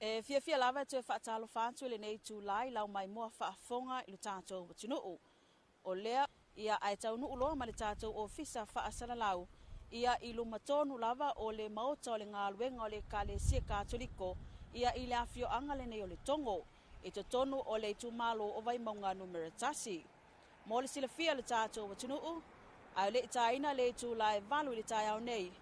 Fia lava te whaatalo whātu le nei tūlai lau mai mua whaafonga i lo tātou watunuu. O lea, ia ai taunu uloa ma le tātou ofisa whaasala lau, ia i luma tonu lava o le maota o le ngā luenga o le Kalesia Katoliko, ia i le afio anga le nei o le tongo, i to tonu o le tūmalo o vai maunga numera tasi. Mo le sila fia le tātou watunuu, ai le taina le tūlai valu le tai au nei,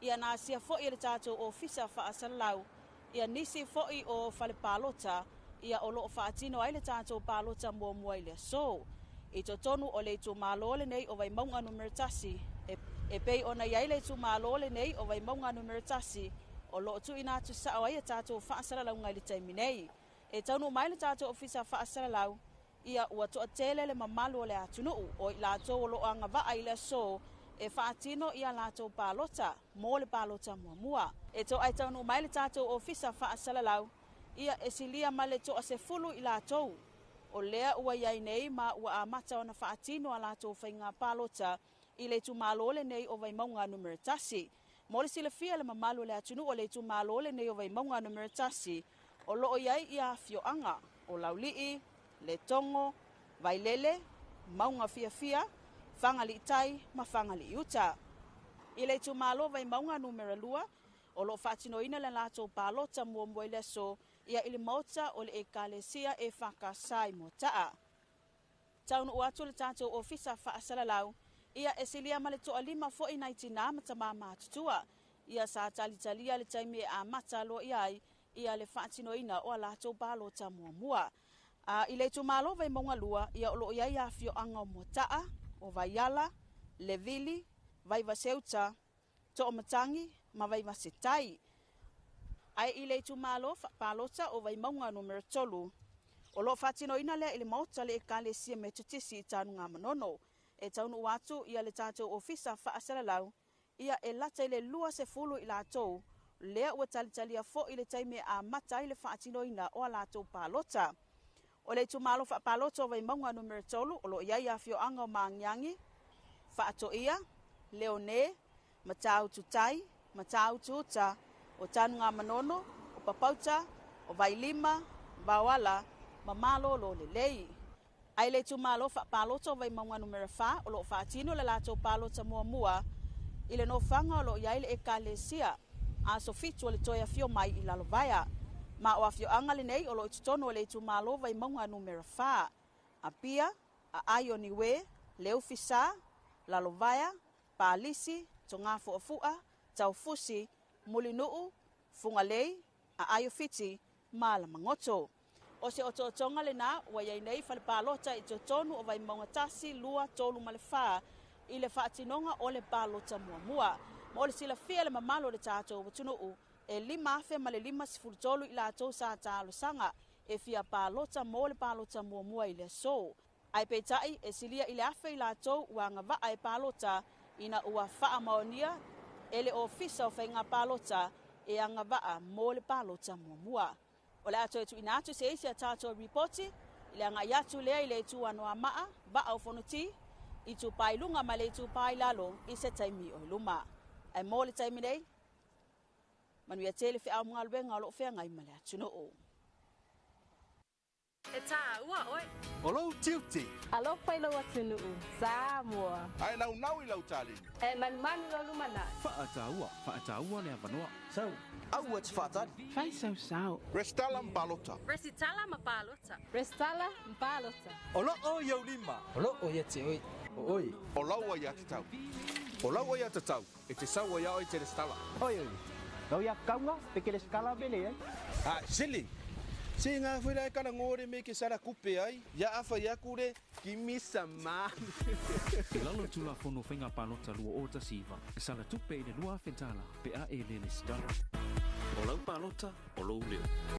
ia nā sia fo'i le tātou ofisa whaasala lau, ia nisi fo'i o fale palota, ia o loo whaatino ai le tātou palota mua i le so. I to tonu o le tūmalo le nei o vai maunga numera tasi, e pei ona iai le tūmalo le nei o vai maunga numera tasi, o loo tu ina tu sao ai le tātou whaasala lau ngai le taimi nei. E taunu mai le tātou ofisa whaasala lau, ia ua toa tele le mamalu o le atunuu, o i lātou o loo anga vaa i le so, e whaatino ia lātou palota, mō le palota mua. E to ai taunu mai le tātou ofisa whaasala lau, ia e silia ma le toa se fulu i lātou. O lea ua iai nei ma ua amata o na whaatino a lātou whainga palota, i le tūmalo le nei o vai maunga numera tasi. Mo le sila fia le mamalu le atunu o le tūmalo le nei o vai maunga numera tasi, o loo iai ia fioanga, o laulii, le tongo, vai lele, maunga fia, whangali tai, ma whangali uta. I le tūmalo vai maunga numera lua, o lo whaatino ina le lātou palota mua i le so, ia ili mauta o le Kalesia e whakasai mo taa. Taunu uatu le tātou ofisa whaasala lau, ia e silia ma le toa lima fo i naitina matama mātutua, ia sa talitalia le taimi e a mata lo iai, ia le whaatino ina o a lātou palota mua. I le tūmalo vai maunga lua, ia o lo iai a fio anga mo taa, o vai yala, le vili, vai vaseuta, to o matangi, ma vai vasetai. Ai i le tūmalo palota o vai maunga numera tolu. O lo whaatino ina lea ili mauta le Kalesia me tutisi i tānu ngā manono. E taunu watu ia le tātou ofisa whaasala lau, ia e lata i le lua se fulu i lātou, lea ua talitalia fo i le taime a mata i le whaatino ina o a lātou palota. O le tūmalo palota o vai maunga numera tolu, o lo iai a fio anga o maangiangi, whaato ia, leone, matau tutai, matau tuta, o tānu ngā manono, o papauta, o vai lima, bawala, mamalo lo le lei. Ai le tūmalo palota o vai maunga numera wha, o lo whaatino le lātou palota mua, i le no whanga o lo iai le Kalesia, a sofitu o le toia fio mai i lalovaya. Ma o a fio anga le nei o lo itutono o le tūmalo vai maunga numera wha. A pia, a aio niwe, leo fisa, lalovaya, pālisi, tonga fuafua, tau fusi, mulinuu, fungalei, a ayo fiti, mala mangoto. O se o tonga le na, wa iai nei whale palota i tonu o vai maunga tasi, lua, tolu male wha, i le whaatinonga o le palota mua. Ma o le sila fia le mamalo le tātou watunuu, e lima afe ma le lima sifurutolu i lātou sa tālo sanga, e fia palota mo le palota mua i le so. Ai peitai e silia i le afe i lātou uanga vaa e palota, ina ua wha maonia, ele ofisa o whainga palota e anga vaa mo le palota mua. O le ato e tu ina atu se isi a tātou reporti, ile anga iatu lea i le tu anoa maa, vaa o whonuti, i tu pai lunga ma le tu pai lalo i se taimi o luma. Ai mo le taimi nei, manuia tele whi au mga luenga o lo whea ngai ma le atu no o. E tā ua oi. O lau tiuti. Alo pai lau atunuu, Samoa. Ai nau i lau tālini. E manu lau lumana. Whaataua le avanoa. Sau, au ats whaatani. Whai sau. Restala Mpalota. Resitala mapalota. Restala Mpalota. O lo o iau lima. O lo o ia te oi. O oi. O lau ai atatau. O lau ai atatau. E te sau ai au i te restala. Oi. Kau ia kaunga, peke le skala bele ai. Ah, sili. Se ngā whera e kana ngore me ke sara kupe ai, ia awha ia kure ki misa maa. E lalo tula whono whenga palota lua o ta siva. E sala tupe i le lua whentala, pe a e le stala. O lau palota, o lau leo.